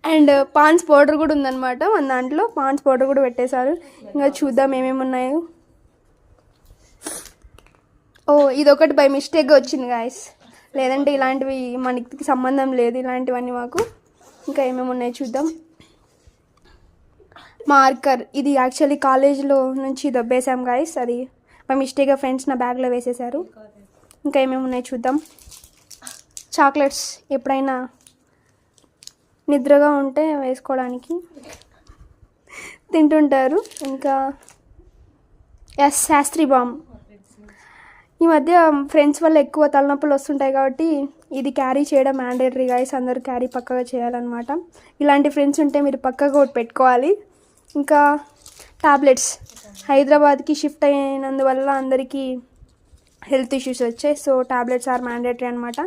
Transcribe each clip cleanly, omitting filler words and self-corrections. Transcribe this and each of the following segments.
And pans powder కూడా ఉందన్నమాట మన దాంట్లో. పాన్స్ పౌడర్ కూడా పెట్టేశారు. ఇంకా చూద్దాం ఏమేమి ఉన్నాయో. ఓ ఇది ఒకటి బై మిస్టేక్గా వచ్చింది గాయస్, లేదంటే ఇలాంటివి మనకి సంబంధం లేదు ఇలాంటివన్నీ మాకు. ఇంకా ఏమేమి ఉన్నాయో చూద్దాం. మార్కర్, ఇది యాక్చువల్లీ కాలేజ్లో నుంచి దొబ్బేసాం గాయస్, అది బై మిస్టేక్గా ఫ్రెండ్స్ నా బ్యాగ్లో వేసేసారు. ఇంకా ఏమేమి ఉన్నాయో చూద్దాం. చాక్లెట్స్, ఎప్పుడైనా నిద్రగా ఉంటే వేసుకోవడానికి తింటుంటారు. ఇంకా శాస్త్రి బామ్, ఈ మధ్య ఫ్రెండ్స్ వల్ల ఎక్కువ తలనొప్పులు వస్తుంటాయి కాబట్టి ఇది క్యారీ చేయడం మ్యాండేటరీ గాయస్, అందరూ క్యారీ పక్కగా చేయాలన్నమాట. ఇలాంటి ఫ్రెండ్స్ ఉంటే మీరు పక్కగా ఒకటి పెట్టుకోవాలి. ఇంకా టాబ్లెట్స్, హైదరాబాద్కి షిఫ్ట్ అయినందువల్ల అందరికీ హెల్త్ ఇష్యూస్ వచ్చాయి. సో టాబ్లెట్స్ ఆర్ మ్యాండేటరీ అనమాట.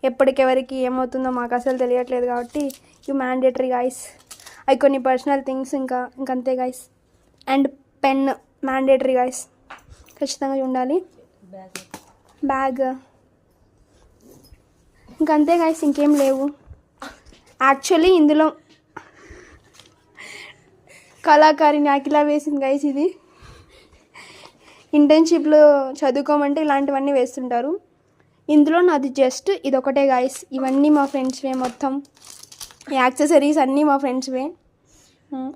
ఎప్పటికెవరికి ఏమవుతుందో మాకు అసలు తెలియట్లేదు కాబట్టి ఇవి మ్యాండేటరీ గాయస్. అవి కొన్ని పర్సనల్ థింగ్స్. ఇంకంతే guys. And pen mandatory guys, ఖచ్చితంగా ఉండాలి. బ్యాగ్, ఇంకంతే గాయస్, ఇంకేం లేవు. యాక్చువల్లీ ఇందులో కళాకారిని అఖిల వేసింది గాయస్. ఇది ఇంటర్న్షిప్లో చదువుకోమంటే ఇలాంటివన్నీ వేస్తుంటారు. ఇందులో నాది జస్ట్ ఇదొకటే గాయస్. ఇవన్నీ మా ఫ్రెండ్స్వే, మొత్తం యాక్సెసరీస్ అన్నీ మా ఫ్రెండ్స్వే.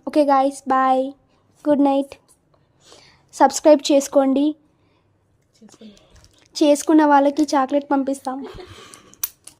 Okay guys, bye, good night. Subscribe చేసుకోండి. చేసుకున్న వాళ్ళకి చాక్లెట్ పంపిస్తాం.